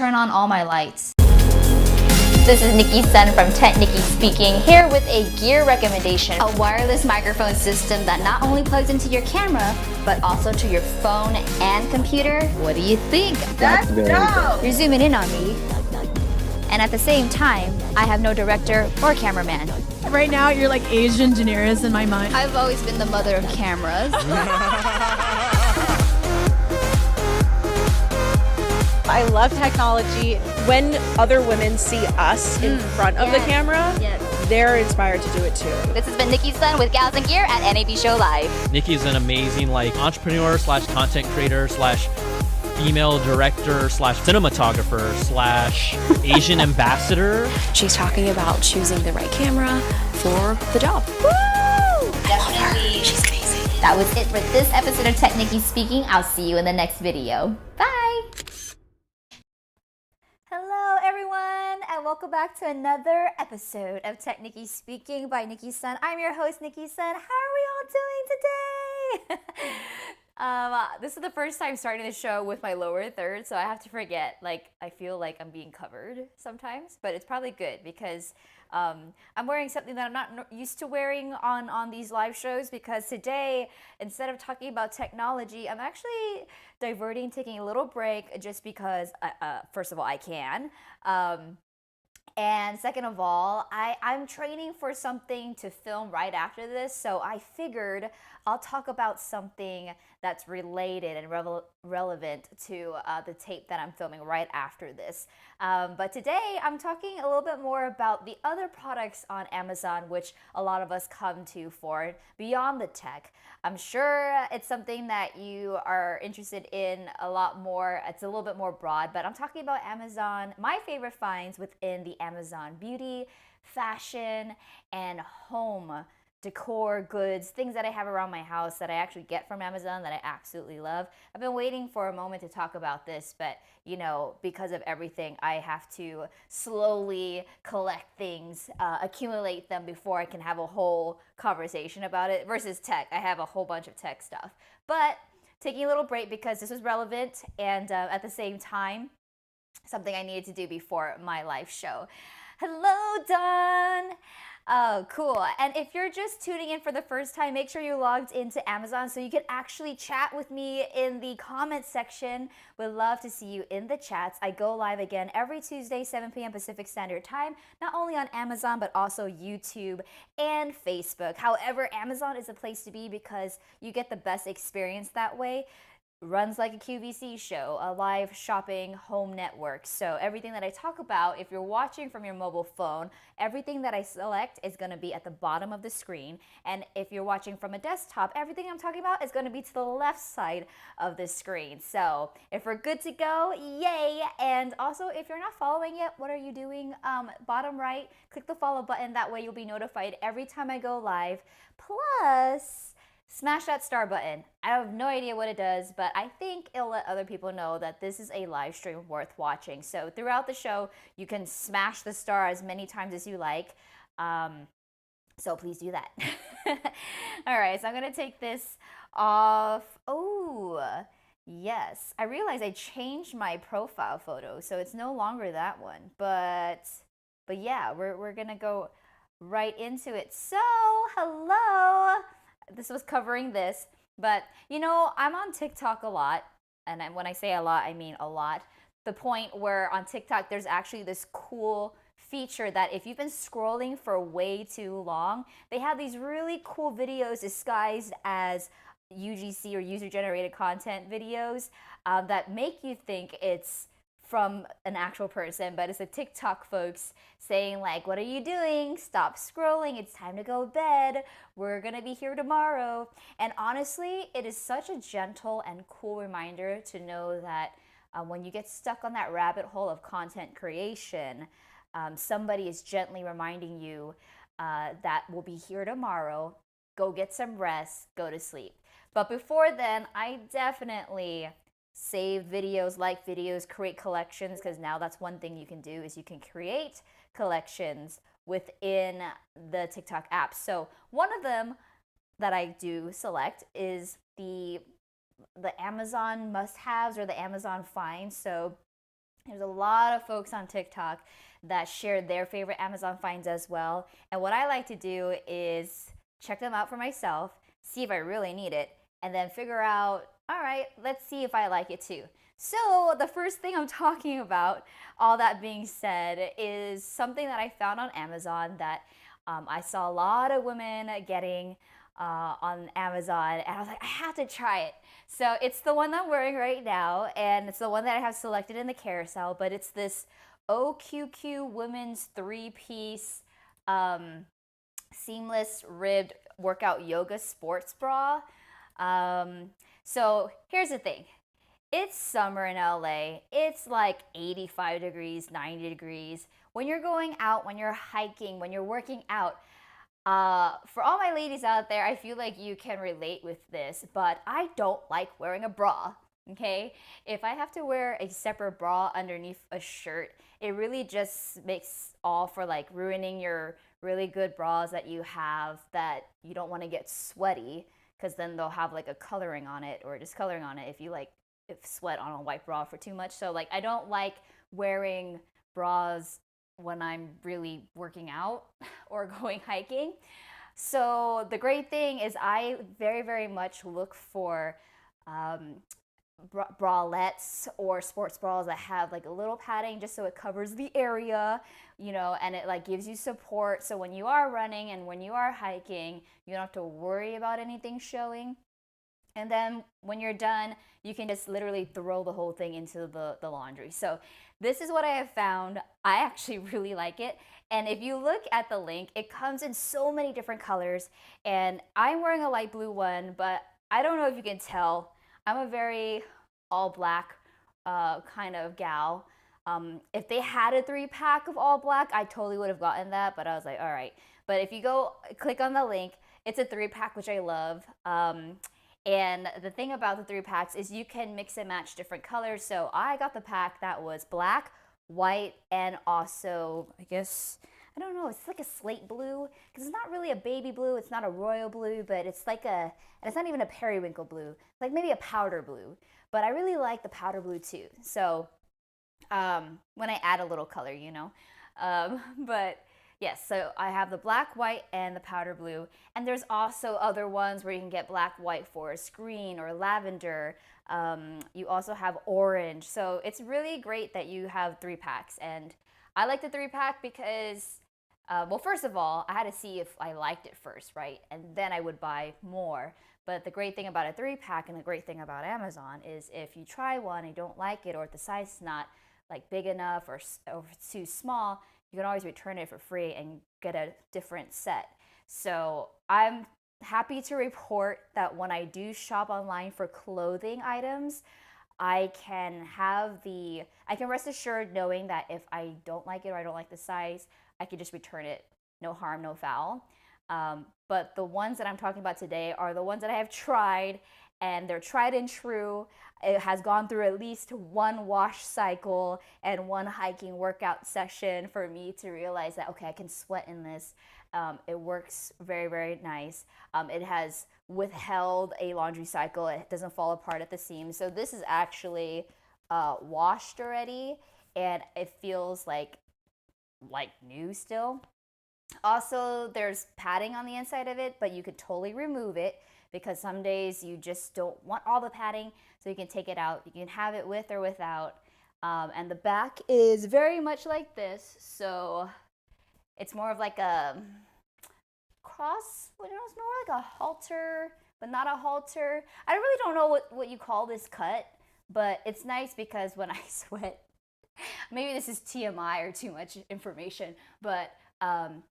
turn on all my lights. This is Nicki Sun from TechNicki speaking, here with a gear recommendation. A wireless microphone system that not only plugs into your camera, but also to your phone and computer. What do you think? That's dope! You're zooming in on me. And at the same time, I have no director or cameraman. Right now, you're like Asian Daenerys in my mind. I've always been the mother of cameras. I love technology. When other women see us in front of the camera, they're inspired to do it too. This has been Nicki Sun with Gals and Gear at NAB Show Live. Nicki's an amazing entrepreneur slash content creator slash female director slash cinematographer slash Asian ambassador. She's talking about choosing the right camera for the job. Woo! Definitely. She's amazing. That was it for this episode of TechNicki Speaking. I'll see you in the next video. Bye! Hello everyone, and welcome back to another episode of TechNicki Speaking by Nicki Sun. I'm your host, Nicki Sun. How are we all doing today? This is the first time starting the show with my lower third, so I have to forget. I feel like I'm being covered sometimes, but it's probably good because I'm wearing something that I'm not used to wearing on these live shows, because today, instead of talking about technology, I'm actually taking a little break just because, first of all, I can. And second of all, I'm training for something to film right after this, so I figured I'll talk about something that's related and relevant to the tape that I'm filming right after this. But today I'm talking a little bit more about the other products on Amazon, which a lot of us come to for beyond the tech. I'm sure it's something that you are interested in a lot more. It's a little bit more broad, but I'm talking about Amazon, my favorite finds within the Amazon beauty, fashion, and home decor goods, things that I have around my house that I actually get from Amazon that I absolutely love. I've been waiting for a moment to talk about this, but you know, because of everything, I have to slowly collect things, accumulate them before I can have a whole conversation about it. Versus tech, I have a whole bunch of tech stuff. But taking a little break because this was relevant, and at the same time, something I needed to do before my live show. Hello, Dawn. Oh, cool. And if you're just tuning in for the first time, make sure you logged into Amazon so you can actually chat with me in the comments section. Would love to see you in the chats. I go live again every Tuesday, 7 p.m. Pacific Standard Time, not only on Amazon, but also YouTube and Facebook. However, Amazon is a place to be because you get the best experience that way. Runs like a QVC show, a live shopping home network. So everything that I talk about, if you're watching from your mobile phone, everything that I select is going to be at the bottom of the screen. And if you're watching from a desktop, everything I'm talking about is going to be to the left side of the screen. So if we're good to go, yay. And also, if you're not following yet, what are you doing? Bottom right, click the follow button. That way you'll be notified every time I go live. Plus, smash that star button. I have no idea what it does, but I think it'll let other people know that this is a live stream worth watching. So throughout the show, you can smash the star as many times as you like. So please do that. All right, so I'm gonna take this off. Oh, yes. I realized I changed my profile photo, so it's no longer that one. But yeah, we're gonna go right into it. So, hello. This was covering this, but you know, I'm on TikTok a lot, and when I say a lot, I mean a lot. The point where on TikTok, there's actually this cool feature that if you've been scrolling for way too long, they have these really cool videos disguised as UGC or user-generated content videos that make you think it's from an actual person, but it's the TikTok folks saying like, what are you doing? Stop scrolling. It's time to go to bed. We're gonna be here tomorrow. And honestly, it is such a gentle and cool reminder to know that when you get stuck on that rabbit hole of content creation, somebody is gently reminding you that we'll be here tomorrow. Go get some rest, go to sleep. But before then, I definitely save videos, like videos, create collections, because now that's one thing you can do is you can create collections within the TikTok app. So one of them that I do select is the Amazon must-haves or the Amazon finds. So There's a lot of folks on TikTok that share their favorite Amazon finds as well. And what I like to do is check them out for myself, see if I really need it, and then figure out, all right, let's see if I like it too. So the first thing I'm talking about, all that being said, is something that I found on Amazon that I saw a lot of women getting on Amazon, and I was like, I have to try it. So it's the one I'm wearing right now, and it's the one that I have selected in the carousel, but it's this OQQ women's three-piece seamless ribbed workout yoga sports bra. So here's the thing. It's summer in LA. It's like 85 degrees, 90 degrees. When you're going out, when you're hiking, when you're working out, for all my ladies out there, I feel like you can relate with this, but I don't like wearing a bra. Okay? If I have to wear a separate bra underneath a shirt, it really just makes all for like ruining your really good bras that you have that you don't want to get sweaty, because then they'll have like a coloring on it or discoloring on it if you like if sweat on a white bra for too much. So like I don't like wearing bras when I'm really working out or going hiking. So the great thing is I very, very much look for bralettes or sports bras that have like a little padding just so it covers the area, you know, and it like gives you support. So when you are running and when you are hiking, you don't have to worry about anything showing. And then when you're done, you can just literally throw the whole thing into the laundry. So this is what I have found. I actually really like it. And if you look at the link, it comes in so many different colors. And I'm wearing a light blue one, but I don't know if you can tell. I'm a very all black kind of gal. If they had a 3-pack of all black, I totally would have gotten that. But I was like, all right. But if you go click on the link, it's a 3-pack, which I love. And the thing about the 3-packs is you can mix and match different colors. So I got the pack that was black, white, and also, I guess, I don't know, it's like a slate blue, because it's not really a baby blue, it's not a royal blue, but it's like and it's not even a periwinkle blue, like maybe a powder blue. But I really like the powder blue too. So when I add a little color, you know. But yes, so I have the black, white, and the powder blue. And there's also other ones where you can get black, white, forest green, or lavender. You also have orange. So it's really great that you have 3-packs. And I like the 3-pack because, well, first of all, I had to see if I liked it first, right? And then I would buy more. But the great thing about a 3-pack and the great thing about Amazon is if you try one and you don't like it, or if the size is not like big enough or it's too small, you can always return it for free and get a different set. So I'm happy to report that when I do shop online for clothing items, I can rest assured knowing that if I don't like it or I don't like the size, I can just return it. No harm, no foul. But the ones that I'm talking about today are the ones that I have tried, and they're tried and true. It has gone through at least one wash cycle and one hiking workout session for me to realize that, okay, I can sweat in this. It works very, very nice. It has withheld a laundry cycle. It doesn't fall apart at the seams. So this is actually washed already, and it feels like new still. Also, there's padding on the inside of it, but you could totally remove it because some days you just don't want all the padding, so you can take it out. You can have it with or without. And the back is very much like this, so it's more of like a cross, it's more like a halter, but not a halter. I really don't know what you call this cut, but it's nice because when I sweat, maybe this is TMI or too much information, but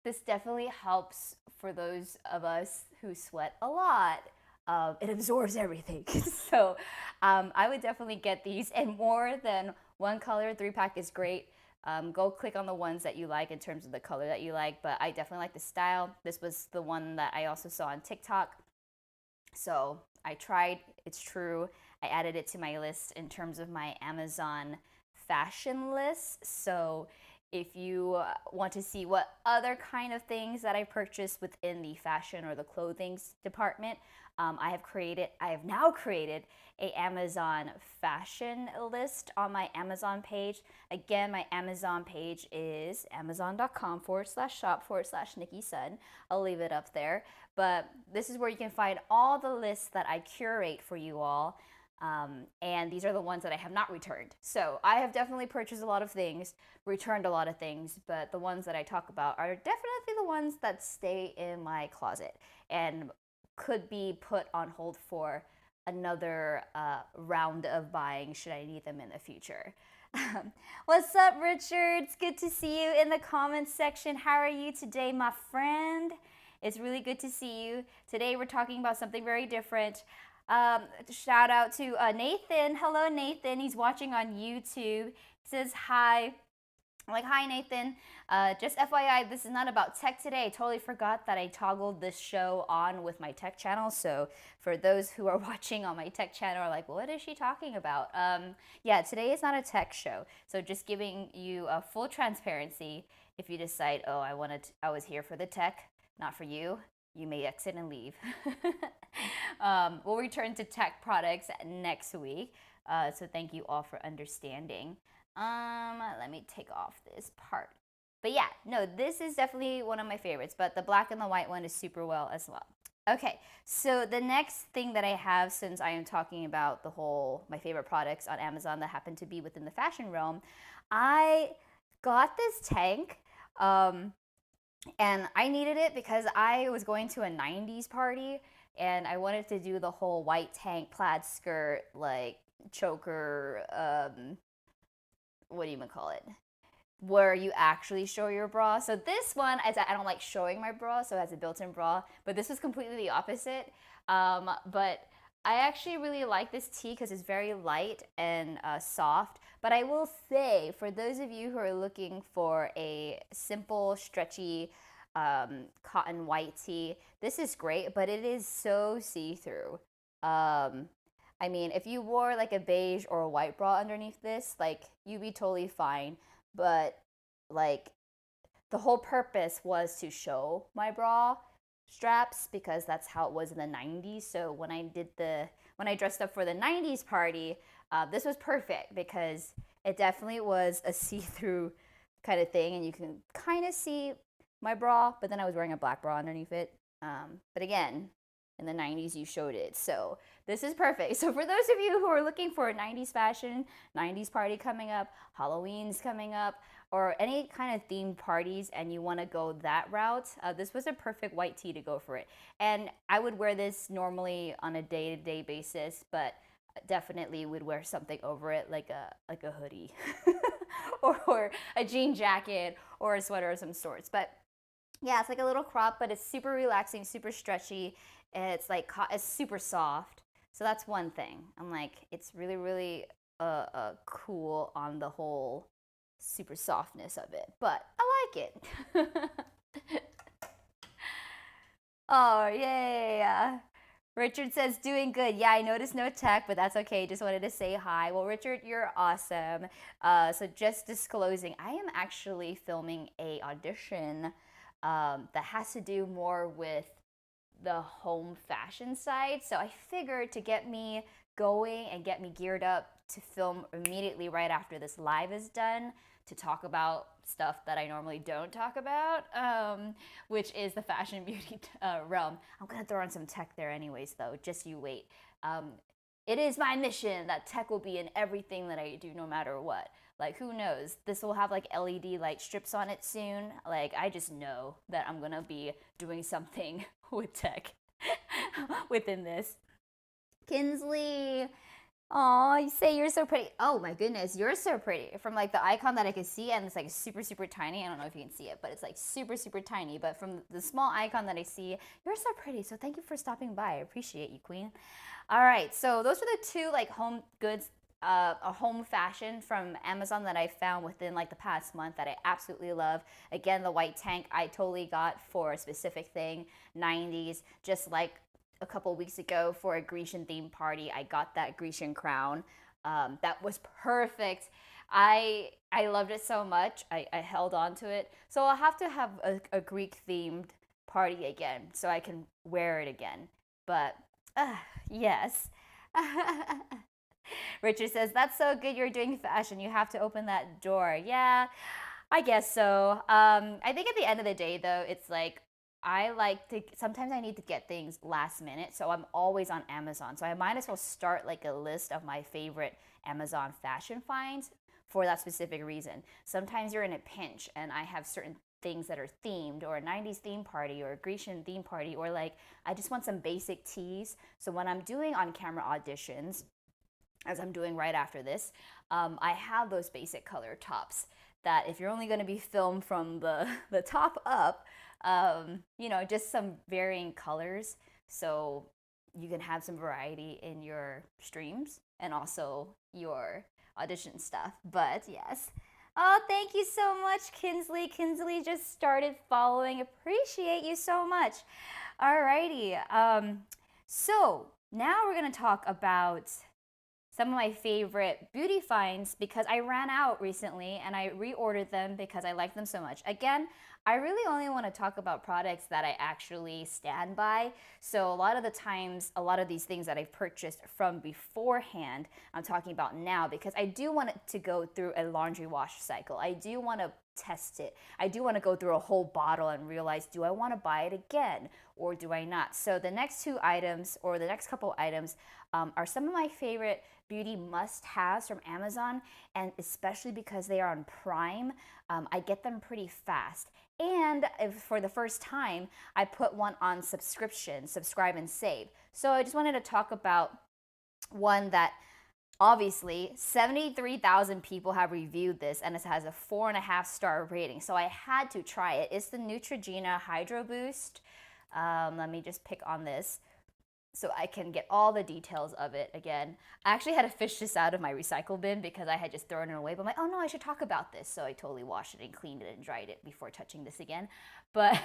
this definitely helps for those of us who sweat a lot. It absorbs everything. So I would definitely get these, and more than one color. 3-pack is great. Go click on the ones that you like in terms of the color that you like, but I definitely like the style. This was the one that I also saw on TikTok. So I tried, it's true. I added it to my list in terms of my Amazon fashion list. So If you want to see what other kind of things that I purchased within the fashion or the clothing department, I have now created a Amazon fashion list on my Amazon page. Again, my Amazon page is amazon.com/shop/Nicki Sun. I'll leave it up there. But this is where you can find all the lists that I curate for you all. And these are the ones that I have not returned. So I have definitely purchased a lot of things, returned a lot of things, but the ones that I talk about are definitely the ones that stay in my closet and could be put on hold for another round of buying should I need them in the future. What's up, Richard? It's good to see you in the comments section. How are you today, my friend? It's really good to see you. Today we're talking about something very different. Shout out to Nathan. Hello, Nathan. He's watching on YouTube. He says hi. I'm like, hi, Nathan. Just FYI, this is not about tech today. I totally forgot that I toggled this show on with my tech channel. So for those who are watching on my tech channel are like, what is she talking about? Yeah, today is not a tech show. So just giving you a full transparency. If you decide, oh, I was here for the tech, not for you, you may exit and leave. We'll return to tech products next week. So thank you all for understanding. Let me take off this part. But yeah, no, this is definitely one of my favorites, but the black and the white one is super well as well. Okay, so the next thing that I have, since I am talking about my favorite products on Amazon that happen to be within the fashion realm, I got this tank, and I needed it because I was going to a 90s party and I wanted to do the whole white tank, plaid skirt, like choker, what do you even call it? Where you actually show your bra. So this one, I don't like showing my bra, so it has a built-in bra, but this was completely the opposite. But I actually really like this tee because it's very light and soft. But I will say, for those of you who are looking for a simple, stretchy cotton white tee, this is great, but it is so see-through. I mean, if you wore like a beige or a white bra underneath this, like you'd be totally fine. But like the whole purpose was to show my bra straps because that's how it was in the 90s. So when I dressed up for the 90s party, this was perfect because it definitely was a see-through kind of thing and you can kind of see my bra, but then I was wearing a black bra underneath it. But again, in the 90s you showed it, so this is perfect. So for those of you who are looking for a 90s fashion, 90s party coming up, Halloween's coming up, or any kind of themed parties and you want to go that route, this was a perfect white tee to go for it. And I would wear this normally on a day-to-day basis, but definitely would wear something over it like a hoodie or a jean jacket or a sweater of some sorts. But yeah, it's like a little crop, but it's super relaxing, super stretchy. It's like it's super soft. So that's one thing. I'm like, it's really, really cool on the whole super softness of it, but I like it. Oh, yay. Richard says, doing good. Yeah, I noticed no tech, but that's okay. Just wanted to say hi. Well, Richard, you're awesome. So just disclosing, I am actually filming a audition that has to do more with the home fashion side. So I figured to get me going and get me geared up to film immediately right after this live is done to talk about stuff that I normally don't talk about, which is the fashion beauty realm. I'm gonna throw on some tech there anyways though, just you wait. It is my mission that tech will be in everything that I do no matter what. Like, who knows? This will have like LED light strips on it soon. Like, I just know that I'm gonna be doing something with tech within this. Kinsley, oh, you say you're so pretty. Oh my goodness, you're so pretty. From like the icon that I can see, and it's like super, super tiny. I don't know if you can see it, but it's like super, super tiny. But from the small icon that I see, you're so pretty. So thank you for stopping by. I appreciate you, queen. All right, so those are the two like home goods, a home fashion from Amazon that I found within like the past month that I absolutely love. Again, the white tank I totally got for a specific thing, 90s, just like a couple weeks ago for a Grecian themed party. I got that Grecian crown. That was perfect. I loved it so much. I held on to it. So I'll have to have a Greek themed party again so I can wear it again. But yes. Richard says, that's so good you're doing fashion. You have to open that door. Yeah, I guess so. I think at the end of the day, though, it's like I like to, sometimes I need to get things last minute. So I'm always on Amazon. So I might as well start like a list of my favorite Amazon fashion finds for that specific reason. Sometimes you're in a pinch and I have certain things that are themed, or a 90s theme party, or a Grecian theme party, or like I just want some basic tees. So when I'm doing on camera auditions, as I'm doing right after this, I have those basic color tops that if you're only going to be filmed from the top up, you know, just some varying colors so you can have some variety in your streams and also your audition stuff. But yes. Oh, thank you so much, Kinsley. Kinsley just started following. Appreciate you so much. Alrighty. So now we're going to talk about some of my favorite beauty finds because I ran out recently and I reordered them because I like them so much. Again, I really only want to talk about products that I actually stand by. So a lot of the times, a lot of these things that I've purchased from beforehand, I'm talking about now because I do want it to go through a laundry wash cycle. I do want to test it. I do want to go through a whole bottle and realize, do I want to buy it again or do I not? So the next two items or the next couple items are some of my favorite beauty must-haves from Amazon, and especially because they are on Prime, I get them pretty fast. And if for the first time, I put one on subscription, subscribe and save. So I just wanted to talk about one that obviously 73,000 people have reviewed this and it has a 4.5-star rating. So I had to try it. It's the Neutrogena Hydro Boost. Let me just pick on this so I can get all the details of it again. I actually had to fish this out of my recycle bin because I had just thrown it away, but I'm like, oh no, I should talk about this. So I totally washed it and cleaned it and dried it before touching this again. But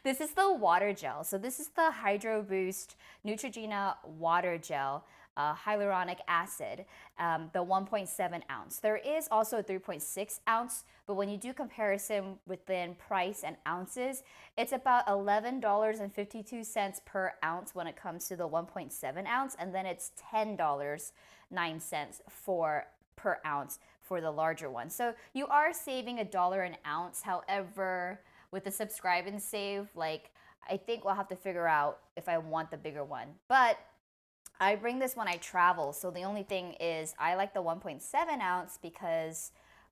this is the water gel. So this is the Hydro Boost Neutrogena water gel. Hyaluronic acid, the 1.7 ounce. There is also a 3.6 ounce, but when you do comparison within price and ounces, it's about $11.52 per ounce when it comes to the 1.7 ounce, and then it's $10.09 per ounce for the larger one. So you are saving $1 an ounce. However, with the subscribe and save, like I think we'll have to figure out if I want the bigger one. But I bring this when I travel, so the only thing is I like the 1.7 ounce because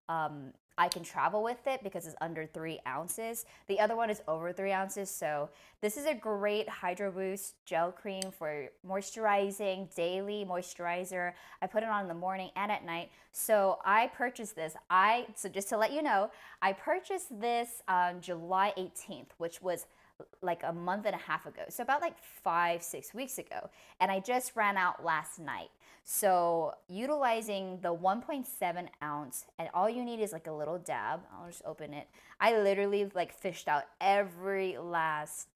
I can travel with it because it's under 3 ounces. The other one is over 3 ounces, so this is a great Hydro Boost gel cream for moisturizing, daily moisturizer. I put it on in the morning and at night. So I purchased this. So just to let you know, I purchased this on July 18th, which was like a month and a half ago. So about like 5-6 weeks ago. And I just ran out last night. So utilizing the 1.7 ounce, and all you need is like a little dab. I'll just open it. I literally like fished out every last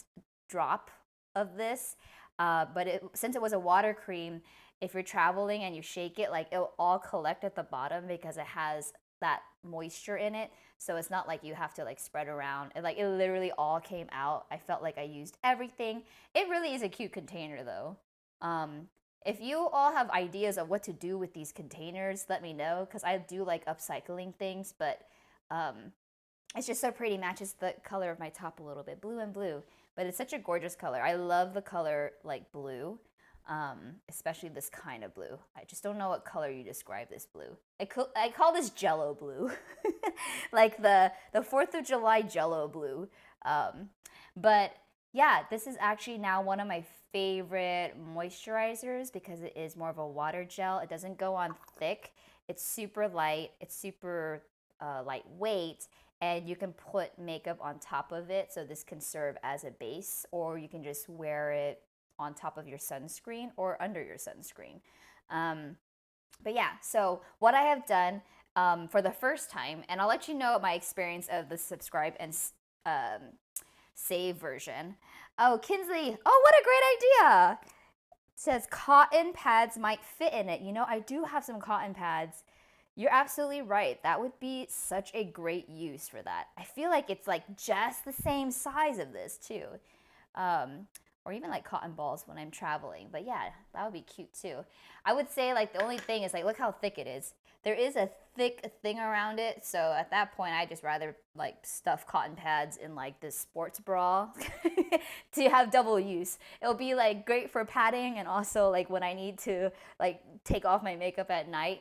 drop of this. But since it was a water cream, if you're traveling and you shake it, like it'll all collect at the bottom because it has that moisture in it. So it's not like you have to like spread around. It literally all came out. I felt like I used everything. It really is a cute container though. If you all have ideas of what to do with these containers, let me know because I do like upcycling things, but it's just so pretty. Matches the color of my top a little bit, blue and blue. But it's such a gorgeous color. I love the color like blue. Especially this kind of blue. I just don't know what color you describe this blue. I call this Jello blue, like the 4th of July Jello blue. But yeah, this is actually now one of my favorite moisturizers because it is more of a water gel. It doesn't go on thick. It's super light. It's super lightweight. And you can put makeup on top of it. So this can serve as a base, or you can just wear it on top of your sunscreen or under your sunscreen. But yeah, so what I have done for the first time, and I'll let you know my experience of the subscribe and save version. Oh, Kinsley, oh, what a great idea. It says cotton pads might fit in it. You know, I do have some cotton pads You're absolutely right. That would be such a great use for that. I feel like it's like just the same size of this too. Um, or even like cotton balls when I'm traveling. But yeah, that would be cute too. I would say like the only thing is like, look how thick it is. There is a thick thing around it. So at that point, I just rather like stuff cotton pads in like this sports bra to have double use. It'll be like great for padding and also like when I need to like take off my makeup at night,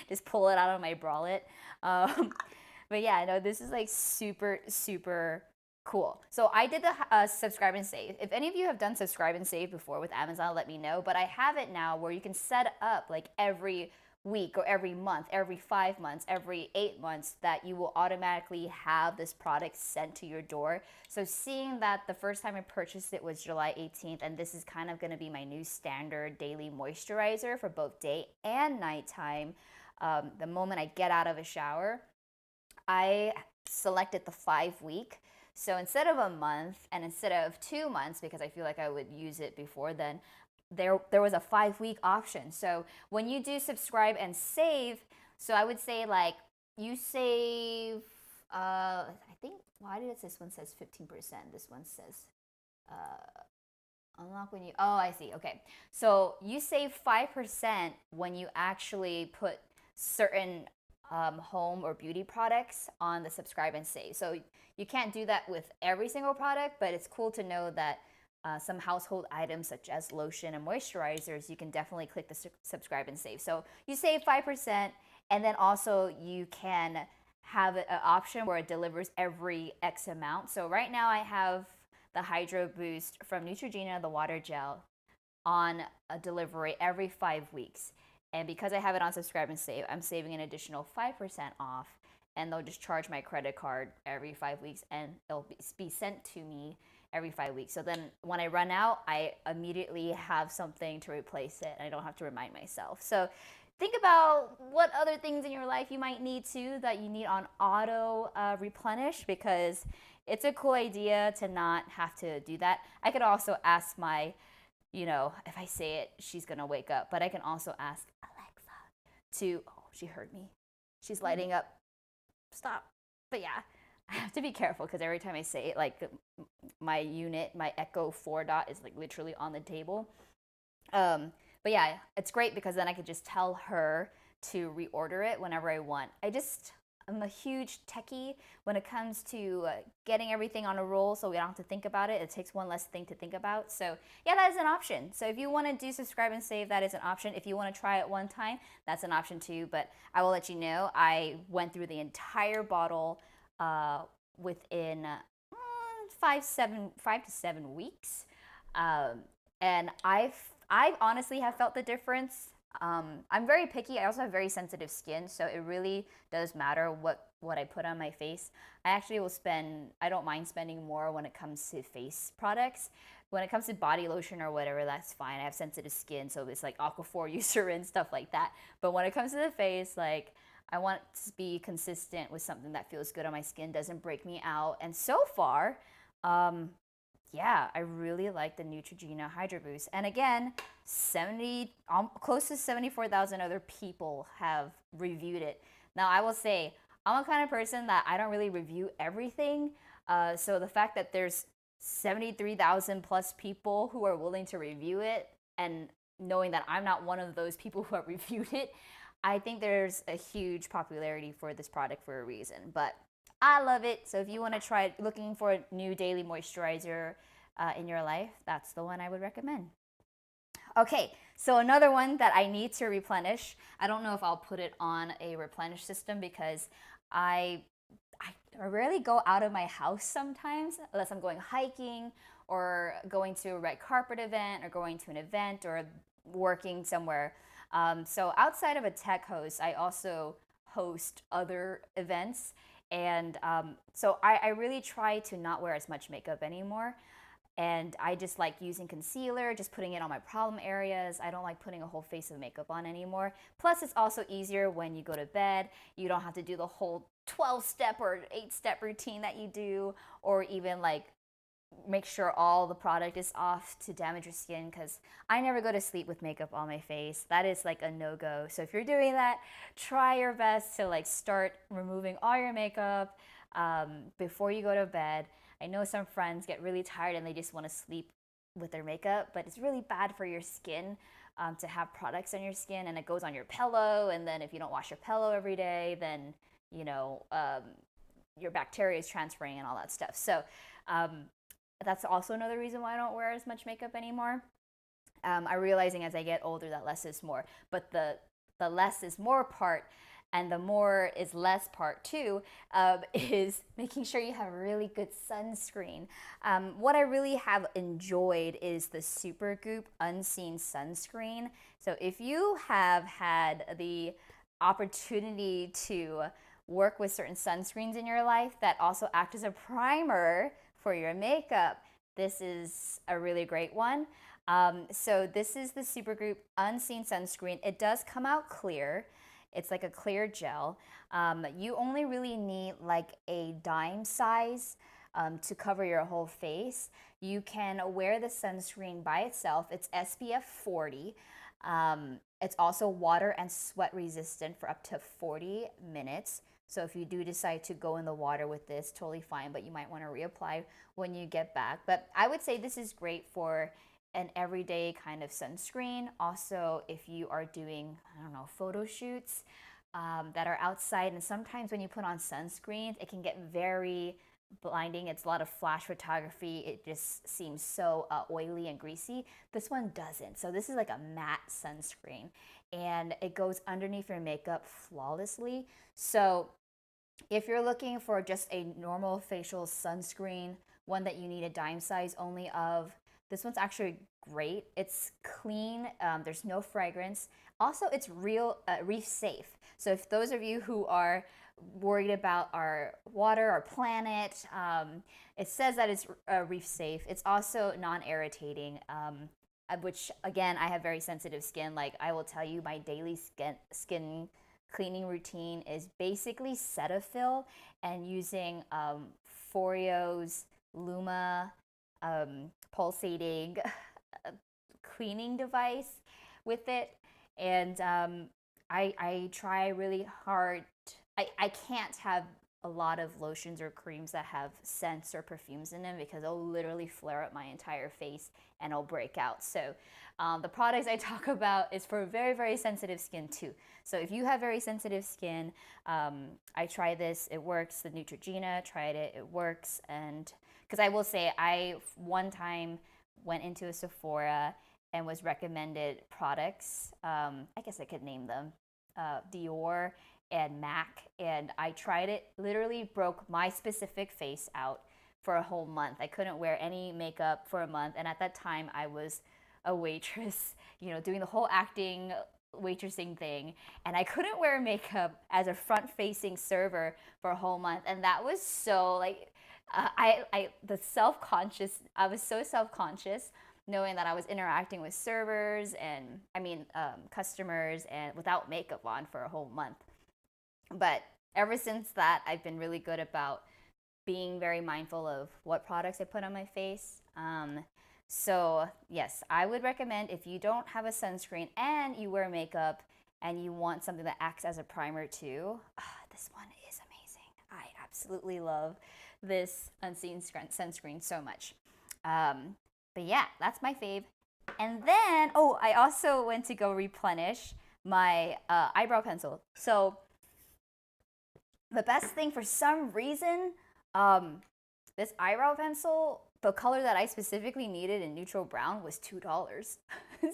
just pull it out of my bralette. But yeah, no, this is like super, super cool. So I did the subscribe and save. If any of you have done subscribe and save before with Amazon, let me know. But I have it now where you can set up like every week or every month, every 5 months, every 8 months that you will automatically have this product sent to your door. So seeing that the first time I purchased it was July 18th, and this is kind of going to be my new standard daily moisturizer for both day and nighttime. The moment I get out of a shower, I selected the 5-week. So instead of a month and instead of 2 months, because I feel like I would use it before then, there was a 5-week option. So when you do subscribe and save, so I would say like you save, I think, why did this one says 15%? This one says, unlock when you, oh, I see. Okay. So you save 5% when you actually put certain home or beauty products on the subscribe and save. So you can't do that with every single product, but it's cool to know that some household items such as lotion and moisturizers, you can definitely click the subscribe and save. So you save 5%, and then also you can have an option where it delivers every X amount. So right now I have the Hydro Boost from Neutrogena, the water gel, on a delivery every 5 weeks. And because I have it on subscribe and save, I'm saving an additional 5% off, and they'll just charge my credit card every 5 weeks, and it'll be sent to me every 5 weeks. So then when I run out, I immediately have something to replace it, and I don't have to remind myself. So think about what other things in your life you might need to that you need on auto replenish, because it's a cool idea to not have to do that. I could also ask my, if I say it, she's gonna wake up, but I can also ask Alexa to, oh, she heard me. She's lighting up. Stop. But yeah, I have to be careful because every time I say it, like my unit, my Echo 4 dot is like literally on the table. But yeah, it's great because then I could just tell her to reorder it whenever I want. I'm a huge techie when it comes to getting everything on a roll, so we don't have to think about it. It takes one less thing to think about. So yeah, that is an option. So if you want to do subscribe and save, that is an option. If you want to try it one time, that's an option too. But I will let you know, I went through the entire bottle within 5 to 7 weeks, and I honestly have felt the difference. I'm very picky. I also have very sensitive skin, so it really does matter what I put on my face. I don't mind spending more when it comes to face products. When it comes to body lotion or whatever, that's fine. I have sensitive skin, so it's like Aquaphor Eucerin, stuff like that. But when it comes to the face, like, I want to be consistent with something that feels good on my skin, doesn't break me out. And so far, yeah, I really like the Neutrogena Hydro Boost. And again, close to 74,000 other people have reviewed it. Now, I will say, I'm a kind of person that I don't really review everything. So the fact that there's 73,000 plus people who are willing to review it, and knowing that I'm not one of those people who have reviewed it, I think there's a huge popularity for this product for a reason. But I love it. So if you want to try looking for a new daily moisturizer in your life, that's the one I would recommend. Okay, so another one that I need to replenish. I don't know if I'll put it on a replenish system because I rarely go out of my house sometimes, unless I'm going hiking or going to a red carpet event or going to an event or working somewhere. So outside of a tech host, I also host other events. And so I really try to not wear as much makeup anymore. And I just like using concealer, just putting it on my problem areas. I don't like putting a whole face of makeup on anymore. Plus, it's also easier when you go to bed. You don't have to do the whole 12-step or 8-step routine that you do, or even like make sure all the product is off to damage your skin, because I never go to sleep with makeup on my face. That is like a no-go. So if you're doing that, try your best to like start removing all your makeup before you go to bed. I know some friends get really tired and they just want to sleep with their makeup, but it's really bad for your skin to have products on your skin, and it goes on your pillow, and then if you don't wash your pillow every day, then your bacteria is transferring and all that stuff. So that's also another reason why I don't wear as much makeup anymore. I'm realizing as I get older that less is more, but the less is more part and the more is less part too is making sure you have really good sunscreen. What I really have enjoyed is the Supergoop Unseen Sunscreen. So if you have had the opportunity to work with certain sunscreens in your life that also act as a primer for your makeup, this is a really great one. So this is the Supergoop Unseen Sunscreen. It does come out clear. It's like a clear gel. You only really need like a dime size to cover your whole face. You can wear the sunscreen by itself. It's SPF 40. It's also water and sweat resistant for up to 40 minutes. So if you do decide to go in the water with this, totally fine, but you might want to reapply when you get back. But I would say this is great for an everyday kind of sunscreen. Also, if you are doing, I don't know, photo shoots that are outside, and sometimes when you put on sunscreen, it can get very blinding. It's a lot of flash photography. It just seems so oily and greasy. This one doesn't. So this is like a matte sunscreen, and it goes underneath your makeup flawlessly. So if you're looking for just a normal facial sunscreen, one that you need a dime size only of, this one's actually great. It's clean. There's no fragrance. Also, it's reef safe. So if those of you who are worried about our water, our planet, it says that it's reef safe. It's also non-irritating, which again, I have very sensitive skin. Like I will tell you, my daily skin cleaning routine is basically Cetaphil and using Foreo's Luma pulsating cleaning device with it. And I try really hard. I can't have a lot of lotions or creams that have scents or perfumes in them because it'll literally flare up my entire face and it'll break out. So the products I talk about is for very, very sensitive skin too. So if you have very sensitive skin, I try this, it works. The Neutrogena, tried it, it works. And because I will say, I one time went into a Sephora and was recommended products. I guess I could name them, Dior and MAC, and I tried it, literally broke my specific face out for a whole month. I couldn't wear any makeup for a month, and at that time I was a waitress, doing the whole acting waitressing thing, and I couldn't wear makeup as a front-facing server for a whole month, and that was so like I was so self-conscious knowing that I was interacting with servers and customers and without makeup on for a whole month. But ever since that, I've been really good about being very mindful of what products I put on my face. So yes, I would recommend, if you don't have a sunscreen and you wear makeup and you want something that acts as a primer too, this one is amazing. I absolutely love this Unseen sunscreen so much. But yeah, that's my fave. And then, I also went to go replenish my eyebrow pencil. So the best thing, for some reason, this eyebrow pencil, the color that I specifically needed in neutral brown, was $2.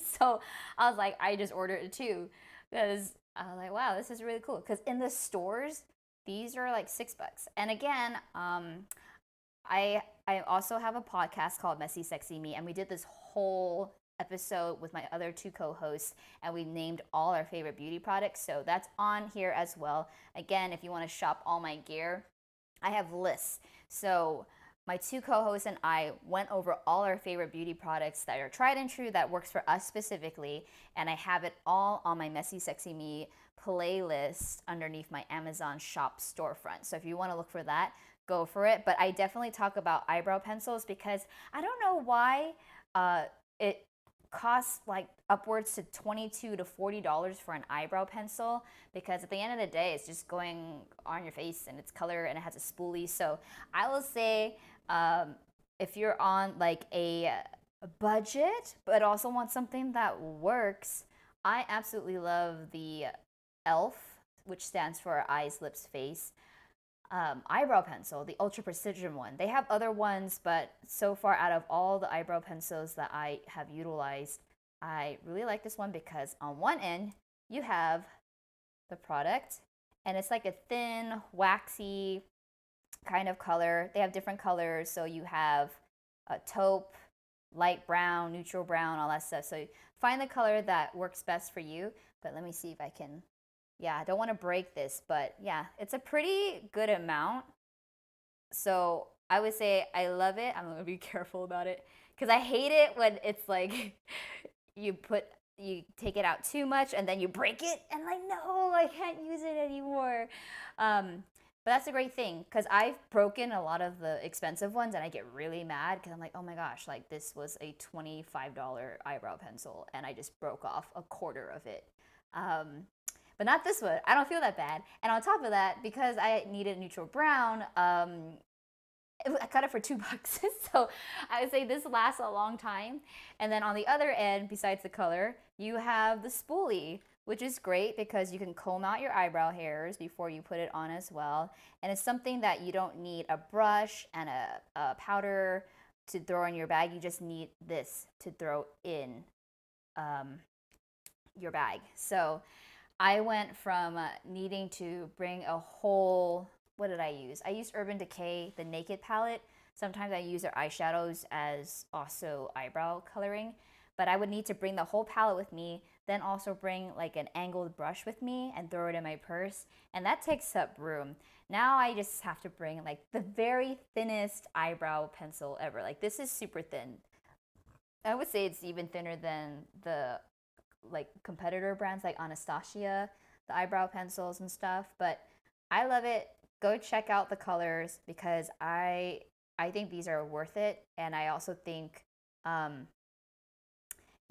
So I was like, I just ordered it too, because I was like, wow, this is really cool. Because in the stores, these are like $6. And again, I also have a podcast called Messy Sexy Me, and we did this whole episode with my other two co-hosts, and we named all our favorite beauty products. So that's on here as well. Again, if you want to shop all my gear, I have lists. So my two co-hosts and I went over all our favorite beauty products that are tried and true, that works for us specifically, and I have it all on my Messy Sexy Me playlist underneath my Amazon shop storefront. So if you want to look for that, go for it. But I definitely talk about eyebrow pencils because I don't know why it costs like upwards to $22 to $40 for an eyebrow pencil, because at the end of the day, it's just going on your face and it's color and it has a spoolie. So I will say, if you're on like a budget but also want something that works, I absolutely love the ELF, which stands for eyes, lips, face, eyebrow pencil, the ultra precision one. They have other ones, but so far out of all the eyebrow pencils that I have utilized, I really like this one because on one end you have the product and it's like a thin, waxy kind of color. They have different colors, so you have a taupe, light brown, neutral brown, all that stuff. So find the color that works best for you. But let me see if I can, yeah, I don't want to break this, but yeah, it's a pretty good amount. So I would say I love it. I'm gonna be careful about it because I hate it when it's like you take it out too much and then you break it and like, no, I can't use it anymore. But that's a great thing because I've broken a lot of the expensive ones and I get really mad because I'm like, oh my gosh, like this was a $25 eyebrow pencil and I just broke off a quarter of it. But not this one. I don't feel that bad. And on top of that, because I needed neutral brown, I got it for $2. So I would say this lasts a long time. And then on the other end, besides the color, you have the spoolie, which is great because you can comb out your eyebrow hairs before you put it on as well. And it's something that you don't need a brush and a powder to throw in your bag. You just need this to throw in your bag. So I went from needing to bring a whole, what did I use? I used Urban Decay, the Naked palette. Sometimes I use their eyeshadows as also eyebrow coloring, but I would need to bring the whole palette with me, then also bring like an angled brush with me and throw it in my purse, and that takes up room. Now I just have to bring like the very thinnest eyebrow pencil ever. Like this is super thin. I would say it's even thinner than the like competitor brands like Anastasia, the eyebrow pencils and stuff, but I love it. Go check out the colors because I think these are worth it, and I also think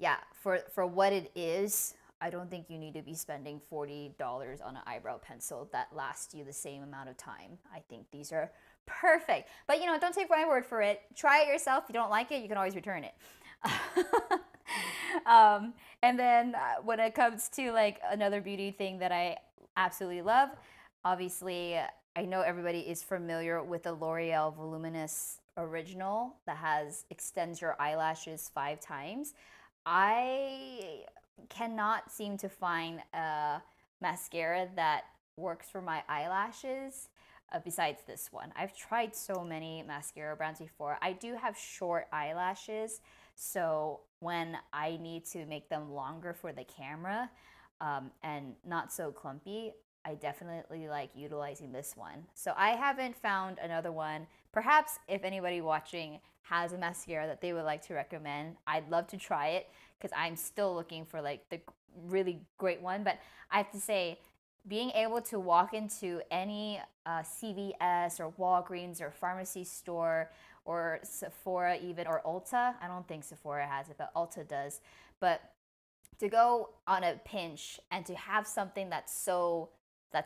yeah, for what it is, I don't think you need to be spending $40 on an eyebrow pencil that lasts you the same amount of time. I think these are perfect. But don't take my word for it. Try it yourself. If you don't like it, you can always return it. And then when it comes to like another beauty thing that I absolutely love, obviously I know everybody is familiar with the L'Oreal Voluminous Original that extends your eyelashes 5 times. I cannot seem to find a mascara that works for my eyelashes besides this one. I've tried so many mascara brands before. I do have short eyelashes, so when I need to make them longer for the camera and not so clumpy, I definitely like utilizing this one. So I haven't found another one. Perhaps if anybody watching has a mascara that they would like to recommend, I'd love to try it because I'm still looking for like the really great one. But I have to say, being able to walk into any CVS or Walgreens or pharmacy store or Sephora even, or Ulta, I don't think Sephora has it, but Ulta does. But to go on a pinch and to have something that's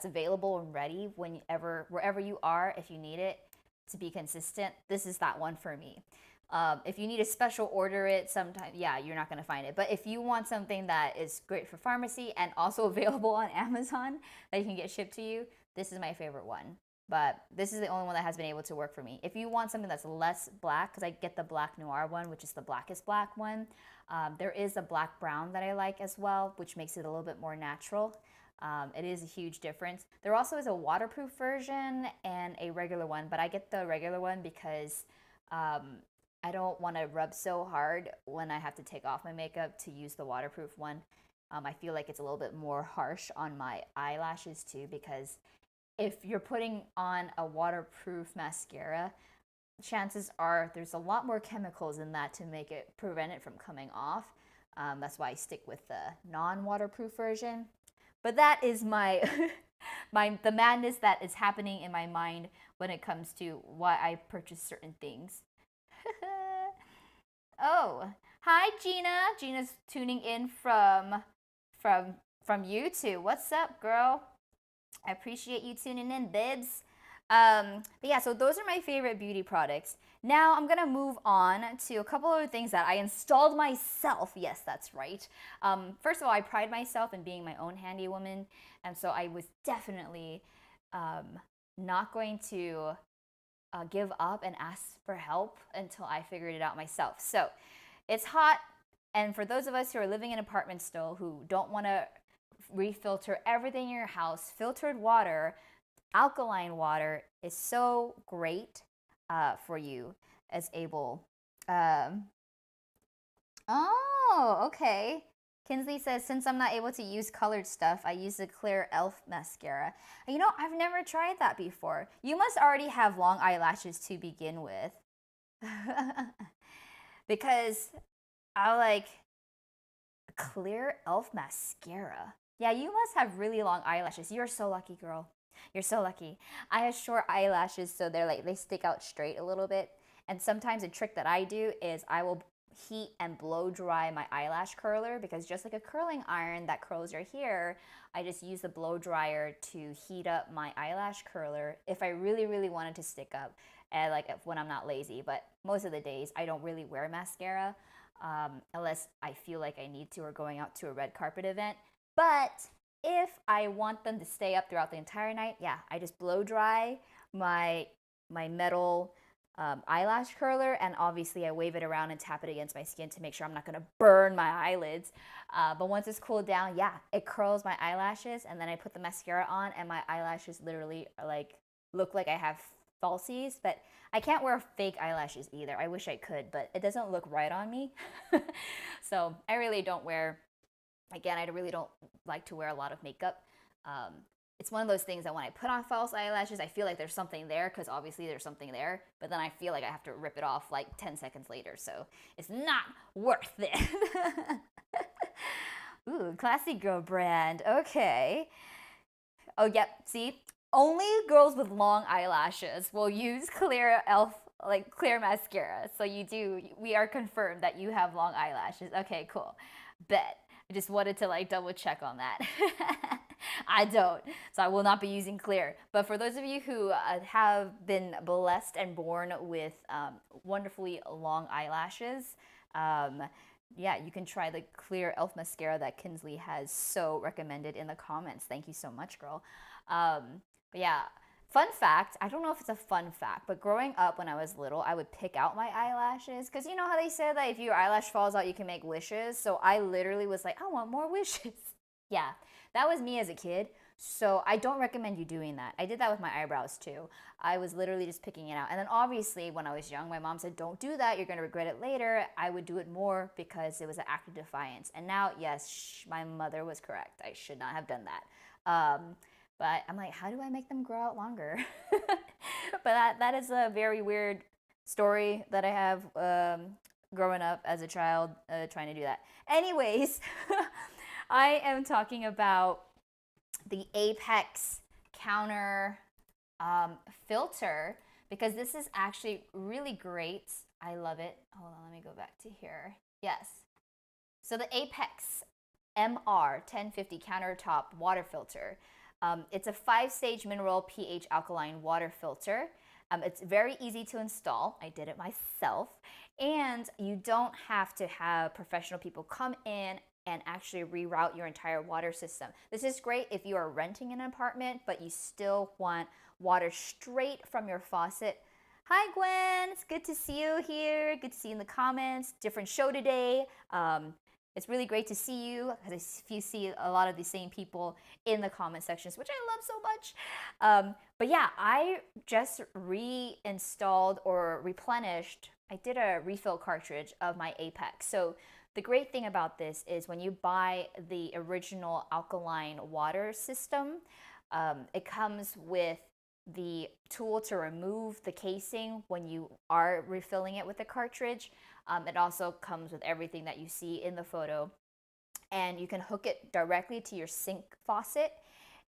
available and ready wherever you are, if you need it to be consistent, this is that one for me. If you need to special order it sometime, yeah, you're not going to find it. But if you want something that is great for pharmacy and also available on Amazon that you can get shipped to you, this is my favorite one. But this is the only one that has been able to work for me. If you want something that's less black, because I get the Black Noir one, which is the blackest black one. There is a black brown that I like as well, which makes it a little bit more natural. It is a huge difference. There also is a waterproof version and a regular one, but I get the regular one because I don't want to rub so hard when I have to take off my makeup to use the waterproof one. I feel like it's a little bit more harsh on my eyelashes too, because if you're putting on a waterproof mascara, chances are there's a lot more chemicals in that to prevent it from coming off. That's why I stick with the non-waterproof version. But that is my the madness that is happening in my mind when it comes to why I purchase certain things. Oh, hi Gina. Gina's tuning in from YouTube. What's up, girl? I appreciate you tuning in, bibs. But yeah, so those are my favorite beauty products. Now I'm gonna move on to a couple of things that I installed myself. Yes, that's right. First of all, I pride myself in being my own handy woman, and so I was definitely not going to give up and ask for help until I figured it out myself. So it's hot, and for those of us who are living in apartments still, who don't want to refilter everything in your house, filtered water, alkaline water is so great for you as able. Oh, okay. Kinsley says, since I'm not able to use colored stuff, I use the clear e.l.f. mascara. You know, I've never tried that before. You must already have long eyelashes to begin with. Because I like clear e.l.f. mascara. Yeah, you must have really long eyelashes. You're so lucky, girl. You're so lucky. I have short eyelashes, so they stick out straight a little bit. And sometimes a trick that I do is I will heat and blow dry my eyelash curler, because just like a curling iron that curls your hair, I just use the blow dryer to heat up my eyelash curler if I really, really wanted to stick up, and like when I'm not lazy. But most of the days I don't really wear mascara unless I feel like I need to or going out to a red carpet event. But if I want them to stay up throughout the entire night, yeah, I just blow dry my metal eyelash curler, and obviously I wave it around and tap it against my skin to make sure I'm not gonna burn my eyelids. But once it's cooled down, yeah, it curls my eyelashes, and then I put the mascara on, and my eyelashes literally are like look like I have falsies. But I can't wear fake eyelashes either. I wish I could, but it doesn't look right on me. So I really don't wear. Again, I really don't like to wear a lot of makeup. It's one of those things that when I put on false eyelashes, I feel like there's something there, because obviously there's something there, but then I feel like I have to rip it off like 10 seconds later, so it's not worth it. Ooh, classy girl brand, okay. Oh, yep, see? Only girls with long eyelashes will use clear e.l.f. like clear mascara, so we are confirmed that you have long eyelashes. Okay, cool, bet. I just wanted to like double check on that. I don't, so I will not be using clear. But for those of you who have been blessed and born with wonderfully long eyelashes, yeah, you can try the clear e.l.f. mascara that Kinsley has so recommended in the comments. Thank you so much, girl. But yeah, fun fact, I don't know if it's a fun fact, but growing up when I was little, I would pick out my eyelashes, because you know how they say that if your eyelash falls out, you can make wishes? So I literally was like, I want more wishes. Yeah, that was me as a kid. So I don't recommend you doing that. I did that with my eyebrows too. I was literally just picking it out. And then obviously when I was young, my mom said, don't do that, you're gonna regret it later. I would do it more because it was an act of defiance. And now, yes, my mother was correct. I should not have done that. But I'm like, how do I make them grow out longer? But that is a very weird story that I have growing up as a child trying to do that. Anyways, I am talking about the Apex counter filter, because this is actually really great. I love it. Hold on, let me go back to here. Yes. So the Apex MR 1050 countertop water filter. It's a 5-stage mineral pH alkaline water filter. It's very easy to install. I did it myself. And you don't have to have professional people come in and actually reroute your entire water system. This is great if you are renting an apartment, but you still want water straight from your faucet. Hi Gwen, it's good to see you here. Good to see you in the comments. Different show today. It's really great to see you, because you see a lot of the same people in the comment sections, which I love so much. But yeah, I just reinstalled or replenished. I did a refill cartridge of my Apex. So the great thing about this is when you buy the original alkaline water system, it comes with the tool to remove the casing when you are refilling it with the cartridge. It also comes with everything that you see in the photo, and you can hook it directly to your sink faucet,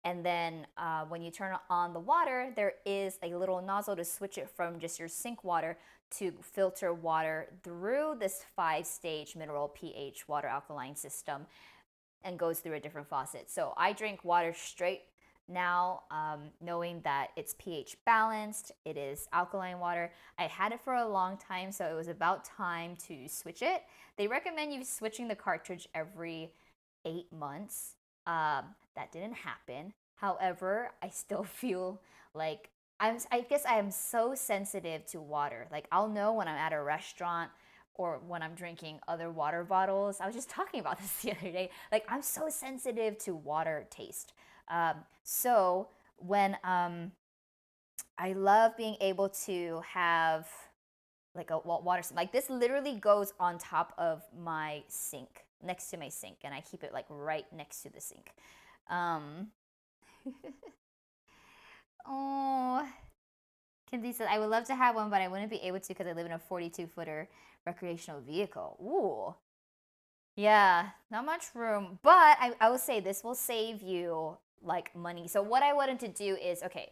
And then when you turn on the water, there is a little nozzle to switch it from just your sink water to filter water through this 5-stage mineral pH water alkaline system and goes through a different faucet. So I drink water straight now, knowing that it's pH balanced, it is alkaline water. I had it for a long time, so it was about time to switch it. They recommend you switching the cartridge every 8 months. That didn't happen. However, I still feel like I guess I am so sensitive to water. Like I'll know when I'm at a restaurant or when I'm drinking other water bottles. I was just talking about this the other day. Like I'm so sensitive to water taste. So when I love being able to have like a water, like this literally goes on top of my sink, next to my sink, and I keep it like right next to the sink. Oh, Kinsey said, I would love to have one, but I wouldn't be able to because I live in a 42-footer recreational vehicle. Ooh. Yeah, not much room. But I will say this will save you like money. So what I wanted to do is, okay,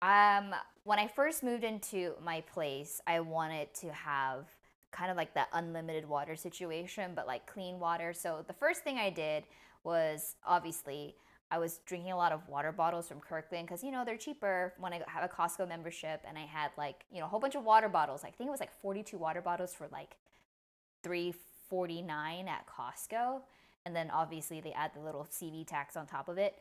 when I first moved into my place, I wanted to have kind of like that unlimited water situation, but like clean water. So the first thing I did was obviously I was drinking a lot of water bottles from Kirkland because, you know, they're cheaper when I have a Costco membership, and I had like, you know, a whole bunch of water bottles. I think it was like 42 water bottles for like $3.49 at Costco. And then obviously they add the little CV tax on top of it,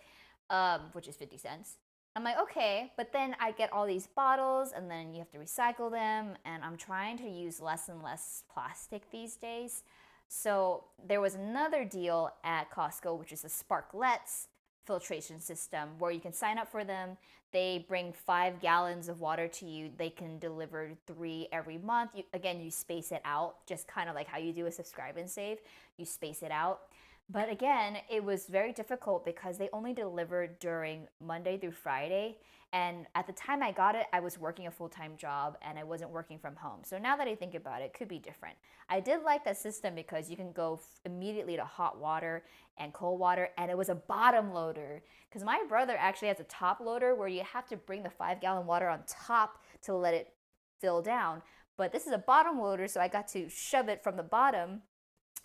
which is 50 cents. I'm like, okay, but then I get all these bottles and then you have to recycle them, and I'm trying to use less and less plastic these days. So there was another deal at Costco, which is the Sparkletts filtration system, where you can sign up for them. They bring 5 gallons of water to you. They can deliver 3 every month. Again, you space it out, just kind of like how you do a subscribe and save. You space it out. But again, it was very difficult because they only delivered during Monday through Friday. And at the time I got it, I was working a full-time job and I wasn't working from home. So now that I think about it, it could be different. I did like that system because you can go immediately to hot water and cold water, and it was a bottom loader. Because my brother actually has a top loader where you have to bring the 5-gallon water on top to let it fill down. But this is a bottom loader, so I got to shove it from the bottom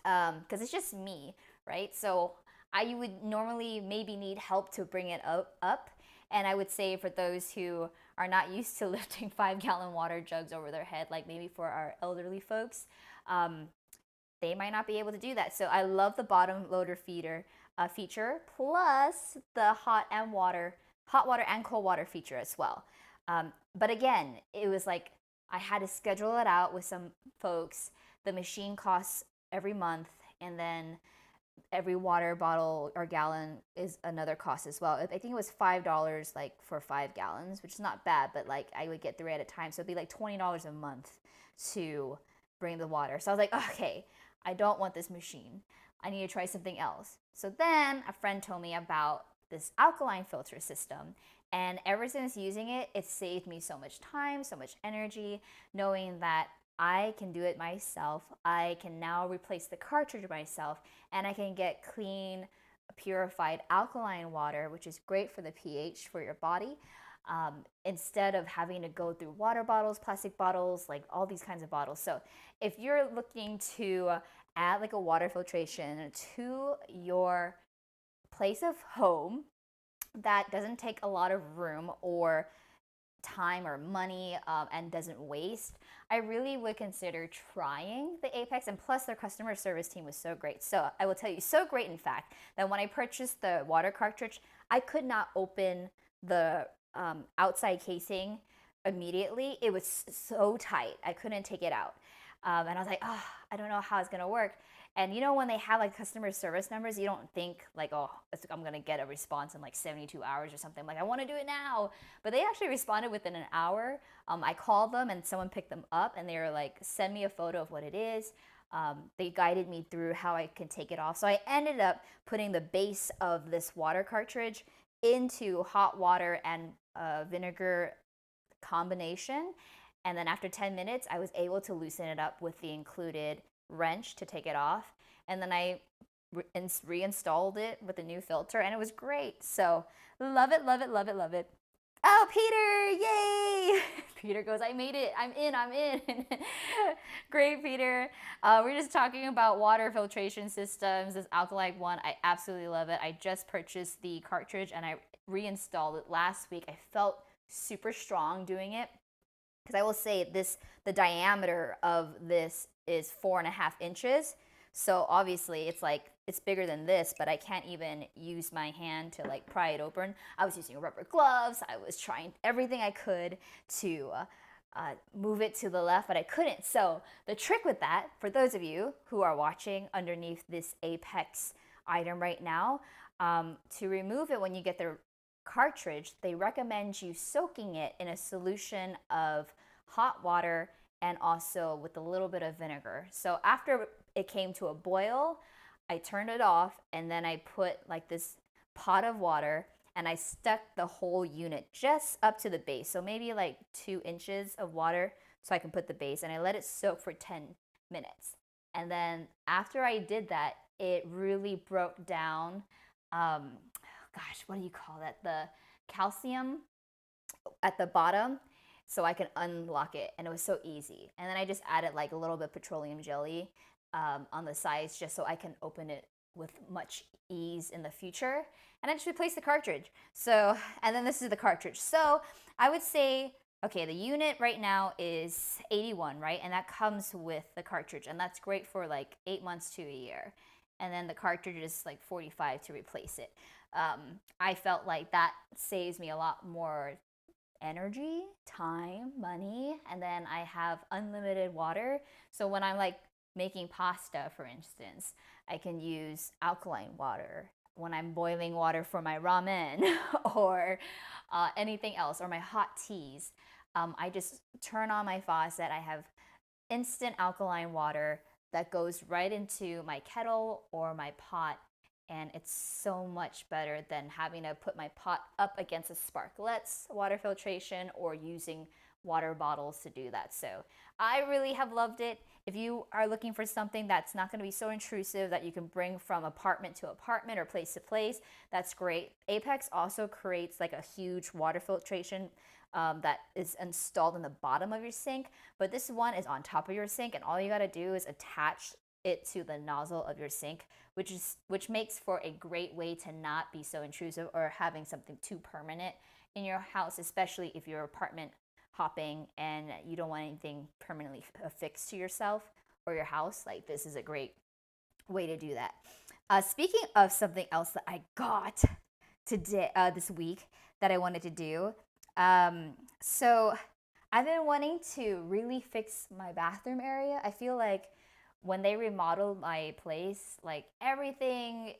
because it's just me, right? So I would normally maybe need help to bring it up. And I would say for those who are not used to lifting 5-gallon water jugs over their head, like maybe for our elderly folks, they might not be able to do that. So I love the bottom loader feature, plus the hot water and cold water feature as well. But again, it was like I had to schedule it out with some folks. The machine costs every month, and then every water bottle or gallon is another cost as well. I think it was $5 like for 5 gallons, which is not bad, but like I would get 3 at a time. So it'd be like $20 a month to bring the water. So I was like, okay, I don't want this machine. I need to try something else. So then a friend told me about this alkaline filter system. And ever since using it, it saved me so much time, so much energy, knowing that I can do it myself. I can now replace the cartridge myself, and I can get clean, purified alkaline water, which is great for the pH for your body, instead of having to go through water bottles, plastic bottles, like all these kinds of bottles. So if you're looking to add like a water filtration to your place of home that doesn't take a lot of room or time or money and doesn't waste, I really would consider trying the Apex. And plus their customer service team was so great. So I will tell you, so great in fact, that when I purchased the water cartridge, I could not open the outside casing immediately. It was so tight, I couldn't take it out. And I was like, oh, I don't know how it's gonna work. And you know, when they have like customer service numbers, you don't think like, oh, I'm gonna get a response in like 72 hours or something. Like, I wanna do it now. But they actually responded within an hour. I called them and someone picked them up, and they were like, send me a photo of what it is. They guided me through how I can take it off. So I ended up putting the base of this water cartridge into hot water and vinegar combination. And then after 10 minutes, I was able to loosen it up with the included wrench to take it off. And then I reinstalled it with a new filter, and it was great. So love it, love it, love it, love it. Oh, Peter, yay! Peter goes, I made it, I'm in. Great, Peter. We're just talking about water filtration systems. This alkaline one, I absolutely love it. I just purchased the cartridge and I reinstalled it last week. I felt super strong doing it, because I will say the diameter of this is 4.5 inches. So obviously it's bigger than this, but I can't even use my hand to like pry it open. I was using rubber gloves. I was trying everything I could to move it to the left, but I couldn't. So the trick with that, for those of you who are watching underneath this Apex item right now, to remove it when you get the cartridge, they recommend you soaking it in a solution of hot water and also with a little bit of vinegar. So after it came to a boil, I turned it off, and then I put like this pot of water and I stuck the whole unit just up to the base. So maybe like 2 inches of water so I can put the base, and I let it soak for 10 minutes. And then after I did that, it really broke down, gosh, what do you call that? The calcium at the bottom, so I can unlock it, and it was so easy. And then I just added like a little bit of petroleum jelly on the sides, just so I can open it with much ease in the future. And I just replaced the cartridge. So, and then this is the cartridge. So I would say, okay, the unit right now is 81, right? And that comes with the cartridge, and that's great for like 8 months to a year. And then the cartridge is like 45 to replace it. I felt like that saves me a lot more energy, time, money, and then I have unlimited water. So when I'm like making pasta, for instance, I can use alkaline water. When I'm boiling water for my ramen or anything else, or my hot teas, I just turn on my faucet. I have instant alkaline water that goes right into my kettle or my pot, and it's so much better than having to put my pot up against a sparklet's water filtration or using water bottles to do that. So I really have loved it. If you are looking for something that's not going to be so intrusive that you can bring from apartment to apartment or place to place, that's great. Apex also creates like a huge water filtration that is installed in the bottom of your sink, but this one is on top of your sink, and all you got to do is attach it to the nozzle of your sink, which makes for a great way to not be so intrusive or having something too permanent in your house, especially if you're apartment hopping and you don't want anything permanently affixed to yourself or your house. Like, this is a great way to do that. Speaking of something else that I got today, this week, that I wanted to do, so I've been wanting to really fix my bathroom area. I feel like when they remodeled my place, like everything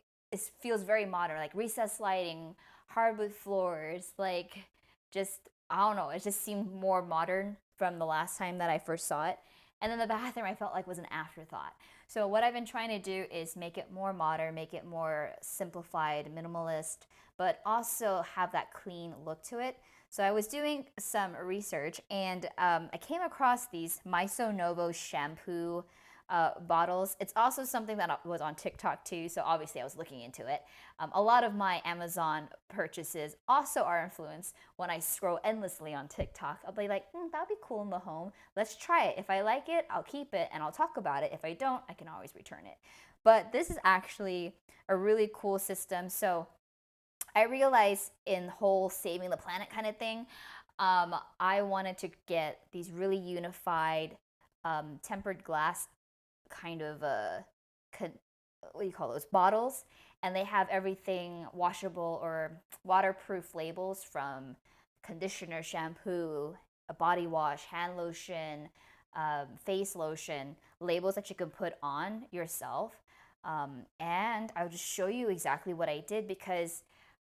feels very modern, like recessed lighting, hardwood floors, like just, I don't know, it just seemed more modern from the last time that I first saw it. And then the bathroom I felt like was an afterthought. So what I've been trying to do is make it more modern, make it more simplified, minimalist, but also have that clean look to it. So I was doing some research, and I came across these Miso Novo shampoo bottles. It's also something that was on TikTok too, so obviously I was looking into it. A lot of my Amazon purchases also are influenced when I scroll endlessly on TikTok. I'll be like, that'd be cool in the home. Let's try it. If I like it, I'll keep it and I'll talk about it. If I don't, I can always return it. But this is actually a really cool system. So I realized in whole saving the planet kind of thing, I wanted to get these really unified tempered glass kind of what do you call those, bottles, and they have everything washable or waterproof labels, from conditioner, shampoo, a body wash, hand lotion, face lotion, labels that you can put on yourself. And I'll just show you exactly what I did, because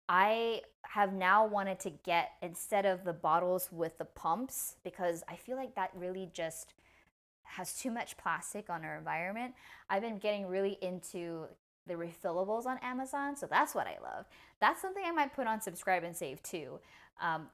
I have now wanted to get, instead of the bottles with the pumps, because I feel like that really just has too much plastic on our environment. I've been getting really into the refillables on Amazon, so that's what I love. That's something I might put on Subscribe and Save too,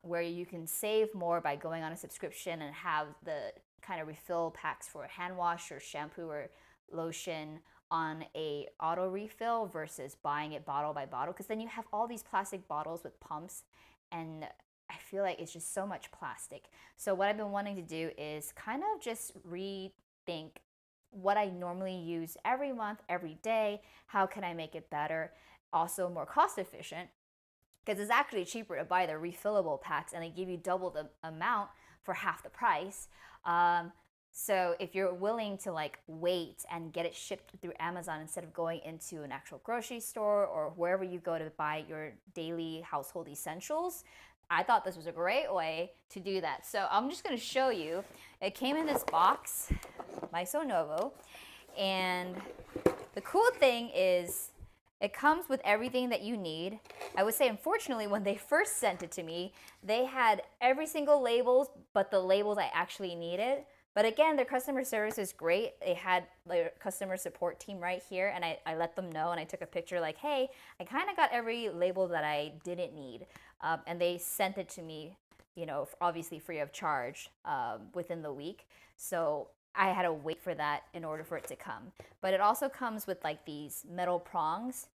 where you can save more by going on a subscription and have the kind of refill packs for hand wash or shampoo or lotion on a auto refill versus buying it bottle by bottle, because then you have all these plastic bottles with pumps, and I feel like it's just so much plastic. So what I've been wanting to do is kind of just rethink what I normally use every month, every day. How can I make it better? Also more cost efficient, because it's actually cheaper to buy the refillable packs and they give you double the amount for half the price. So if you're willing to like wait and get it shipped through Amazon instead of going into an actual grocery store or wherever you go to buy your daily household essentials, I thought this was a great way to do that. So I'm just going to show you. It came in this box, Miso Novo, and the cool thing is it comes with everything that you need. I would say, unfortunately, when they first sent it to me, they had every single labels but the labels I actually needed. But again, their customer service is great. They had their customer support team right here, and I let them know, and I took a picture like, hey, I kind of got every label that I didn't need. And they sent it to me, you know, obviously free of charge within the week. So I had to wait for that in order for it to come. But it also comes with like these metal prongs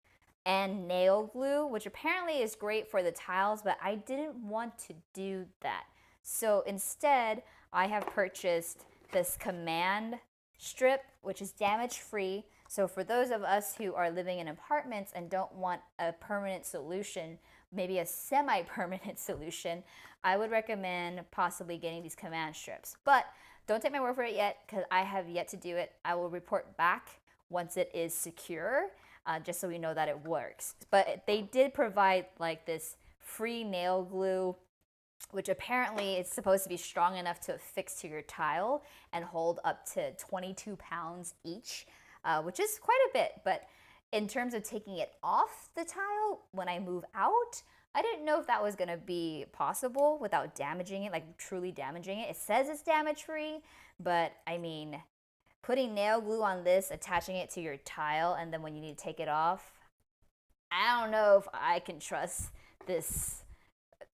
and nail glue, which apparently is great for the tiles, but I didn't want to do that. So instead, I have purchased this command strip, which is damage free. So for those of us who are living in apartments and don't want a permanent solution, maybe a semi-permanent solution, I would recommend possibly getting these command strips. But don't take my word for it yet, because I have yet to do it. I will report back once it is secure, just so we know that it works. But they did provide like this free nail glue, which apparently is supposed to be strong enough to affix to your tile and hold up to 22 pounds each, which is quite a bit. But in terms of taking it off the tile when I move out, I didn't know if that was going to be possible without damaging it, like truly damaging it. It says it's damage free, but I mean, putting nail glue on this, attaching it to your tile, and then when you need to take it off, I don't know if I can trust this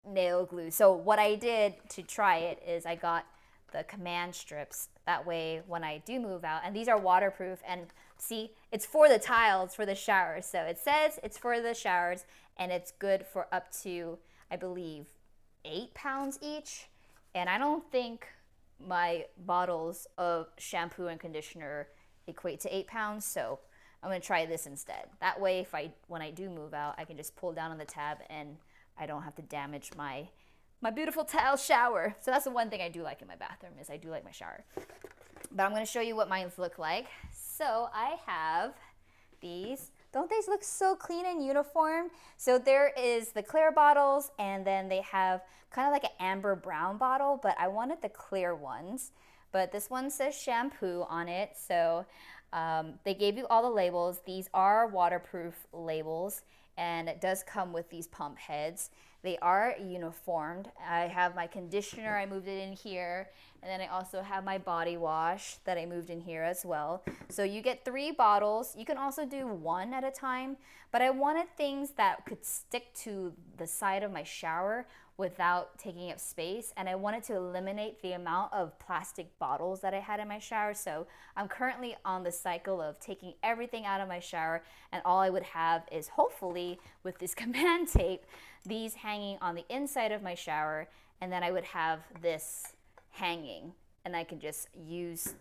nail glue. So what I did to try it is I got the command strips. That way when I do move out, and these are waterproof, and see, it's for the tiles, for the showers. So it says it's for the showers, and it's good for up to, I believe, 8 pounds each. And I don't think my bottles of shampoo and conditioner equate to 8 pounds, so I'm gonna try this instead. That way, when I do move out, I can just pull down on the tab and I don't have to damage my beautiful tile shower. So that's the one thing I do like in my bathroom, is I do like my shower. But I'm gonna show you what mine look like. So I have these. Don't these look so clean and uniform? So there is the clear bottles, and then they have kind of like an amber brown bottle, but I wanted the clear ones. But this one says shampoo on it. So they gave you all the labels. These are waterproof labels, and it does come with these pump heads. They are uniformed. I have my conditioner, I moved it in here, and then I also have my body wash that I moved in here as well. So you get 3 bottles. You can also do 1 at a time, but I wanted things that could stick to the side of my shower without taking up space, and I wanted to eliminate the amount of plastic bottles that I had in my shower. So I'm currently on the cycle of taking everything out of my shower, and all I would have is, hopefully with this command tape, these hanging on the inside of my shower, and then I would have this hanging, and I could just use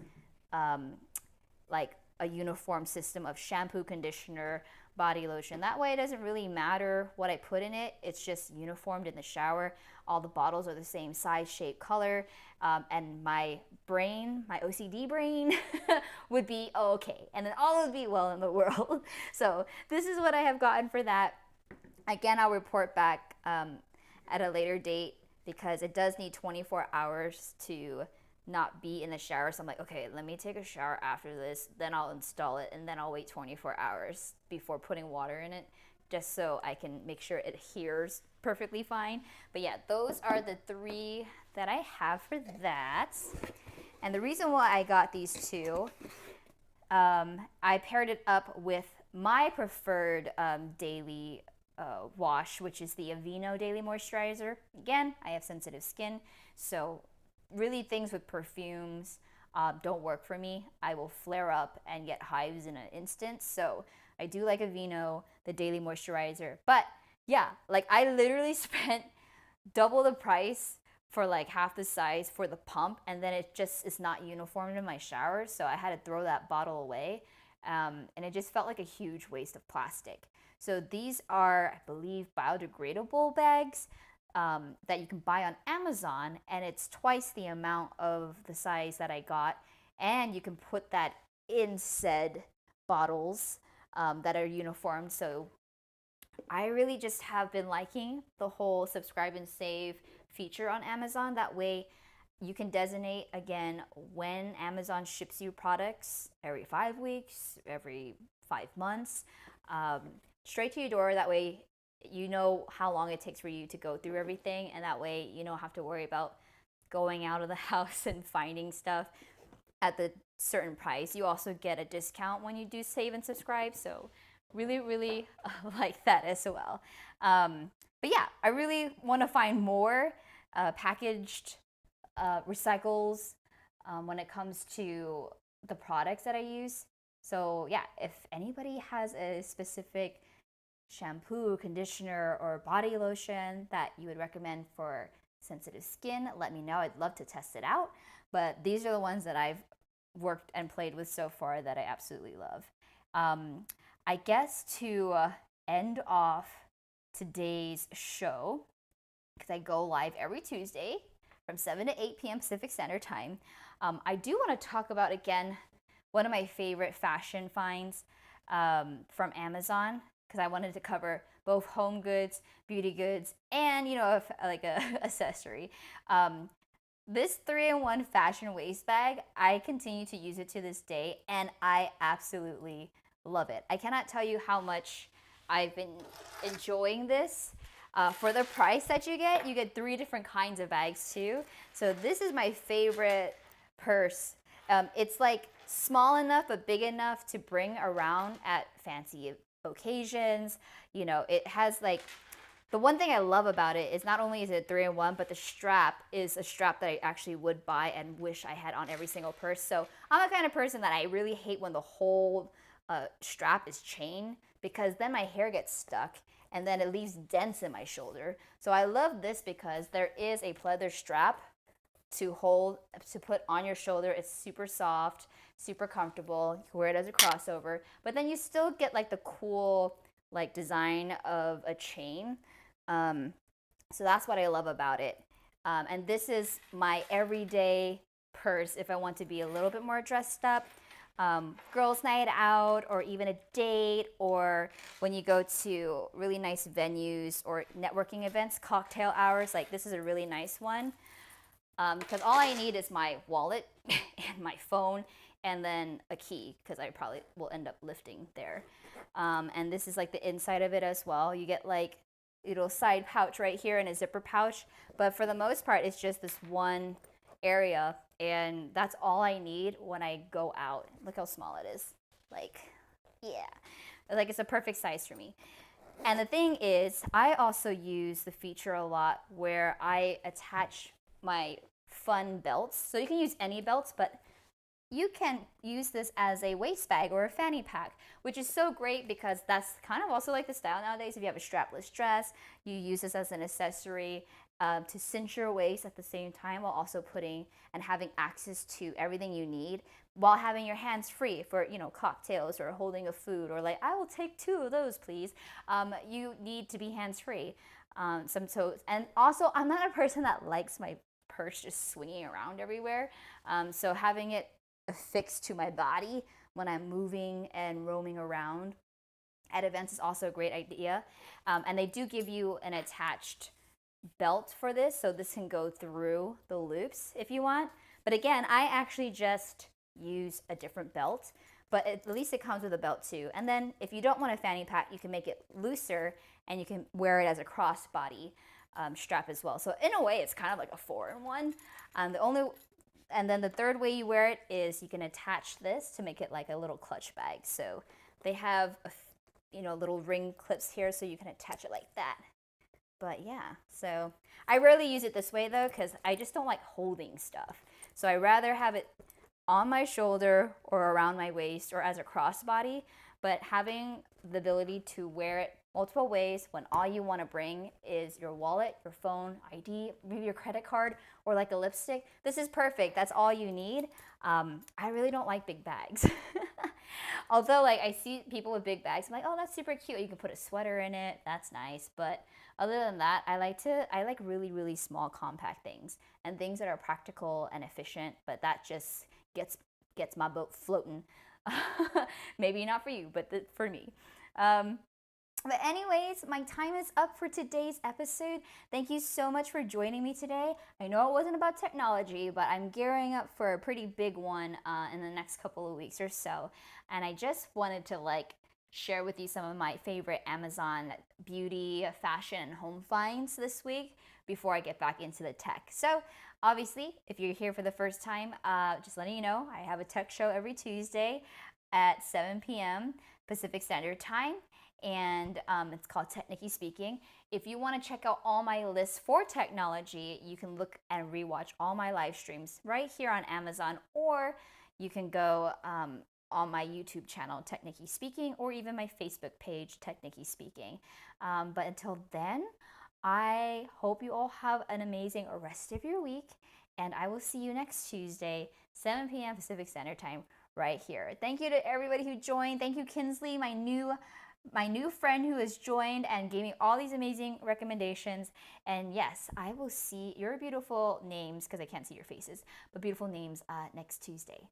like a uniform system of shampoo, conditioner, body lotion. That way it doesn't really matter what I put in it. It's just uniformed in the shower. All the bottles are the same size, shape, color, and my brain, my OCD brain would be okay, and then all would be well in the world. So this is what I have gotten for that. Again, I'll report back at a later date, because it does need 24 hours to not be in the shower. So I'm like, okay, let me take a shower after this, then I'll install it, and then I'll wait 24 hours before putting water in it, just so I can make sure it adheres perfectly fine. But yeah, those are the 3 that I have for that. And the reason why I got these 2, I paired it up with my preferred daily wash, which is the Aveeno Daily Moisturizer. Again, I have sensitive skin, so really things with perfumes don't work for me. I will flare up and get hives in an instant. So I do like Aveeno, the daily moisturizer. But yeah, like I literally spent double the price for like half the size for the pump, and then it just is not uniform in my shower, so I had to throw that bottle away, and it just felt like a huge waste of plastic. So these are, I believe, biodegradable bags that you can buy on Amazon, and it's twice the amount of the size that I got, and you can put that in said bottles that are uniform. So I really just have been liking the whole subscribe and save feature on Amazon. That way you can designate again when Amazon ships you products every 5 weeks, every 5 months, straight to your door. That way you know how long it takes for you to go through everything, and that way you don't have to worry about going out of the house and finding stuff at the certain price. You also get a discount when you do save and subscribe, so really like that as well. But yeah, I really want to find more packaged recycles when it comes to the products that I use. So yeah, if anybody has a specific shampoo, conditioner, or body lotion that you would recommend for sensitive skin, let me know. I'd love to test it out. But these are the ones that I've worked and played with so far that I absolutely love. I guess to end off today's show, because I go live every Tuesday from 7 to 8 p.m. Pacific Standard Time, I do want to talk about, again, one of my favorite fashion finds from Amazon, because I wanted to cover both home goods, beauty goods, and, you know, like a accessory. This 3-in-1 fashion waist bag, I continue to use it to this day, and I absolutely love it. I cannot tell you how much I've been enjoying this. For the price that you get 3 different kinds of bags too. So this is my favorite purse. It's like small enough but big enough to bring around at fancy occasions. You know, it has like, the one thing I love about it is not only is it 3-in-1, but the strap is a strap that I actually would buy and wish I had on every single purse. So I'm the kind of person that I really hate when the whole strap is chain, because then my hair gets stuck and then it leaves dents in my shoulder. So I love this because there is a pleather strap to put on your shoulder. It's super soft, super comfortable. You can wear it as a crossover, but then you still get like the cool like design of a chain. So that's what I love about it. And this is my everyday purse if I want to be a little bit more dressed up. Girls' night out, or even a date, or when you go to really nice venues or networking events, cocktail hours. Like this is a really nice one, because all I need is my wallet and my phone, and then a key, because I probably will end up lifting there. And this is like the inside of it as well. You get like a little side pouch right here and a zipper pouch, but for the most part it's just this one area, and that's all I need when I go out. Look how small it is. Like, yeah, like it's a perfect size for me. And the thing is, I also use the feature a lot where I attach my fun belts. So you can use any belts, but you can use this as a waist bag or a fanny pack, which is so great because that's kind of also like the style nowadays. If you have a strapless dress, you use this as an accessory to cinch your waist at the same time, while also putting and having access to everything you need, while having your hands free for, you know, cocktails or holding a food, or like, I will take 2 of those, please. You need to be hands free. And also, I'm not a person that likes my purse just swinging around everywhere. So having it affixed to my body when I'm moving and roaming around at events is also a great idea. And they do give you an attached belt for this, so this can go through the loops if you want. But again, I actually just use a different belt, but at least it comes with a belt too. And then if you don't want a fanny pack, you can make it looser and you can wear it as a crossbody strap as well. So in a way, it's kind of like a 4-in-1. And then the third way you wear it is you can attach this to make it like a little clutch bag. So they have little ring clips here, so you can attach it like that. But yeah, so I rarely use it this way though, because I just don't like holding stuff. So I rather have it on my shoulder or around my waist or as a crossbody, but having the ability to wear it multiple ways when all you want to bring is your wallet, your phone, ID, maybe your credit card, or like a lipstick. This is perfect. That's all you need. I really don't like big bags. Although like I see people with big bags, I'm like, oh, that's super cute. You can put a sweater in it. That's nice. But other than that, I like really, really small compact things and things that are practical and efficient, but that just gets my boat floating. Maybe not for you, but for me. But anyways, my time is up for today's episode. Thank you so much for joining me today. I know it wasn't about technology, but I'm gearing up for a pretty big one in the next couple of weeks or so. And I just wanted to like share with you some of my favorite Amazon beauty, fashion, and home finds this week before I get back into the tech. So obviously, if you're here for the first time, just letting you know, I have a tech show every Tuesday at 7 p.m. Pacific Standard Time. And it's called TechNicki Speaking. If you want to check out all my lists for technology, you can look and rewatch all my live streams right here on Amazon, or you can go on my YouTube channel, TechNicki Speaking, or even my Facebook page, TechNicki Speaking. But until then, I hope you all have an amazing rest of your week, and I will see you next Tuesday, 7 p.m. Pacific Standard Time, right here. Thank you to everybody who joined. Thank you, Kinsley, my new friend who has joined and gave me all these amazing recommendations. And yes, I will see your beautiful names, because I can't see your faces, but beautiful names next Tuesday.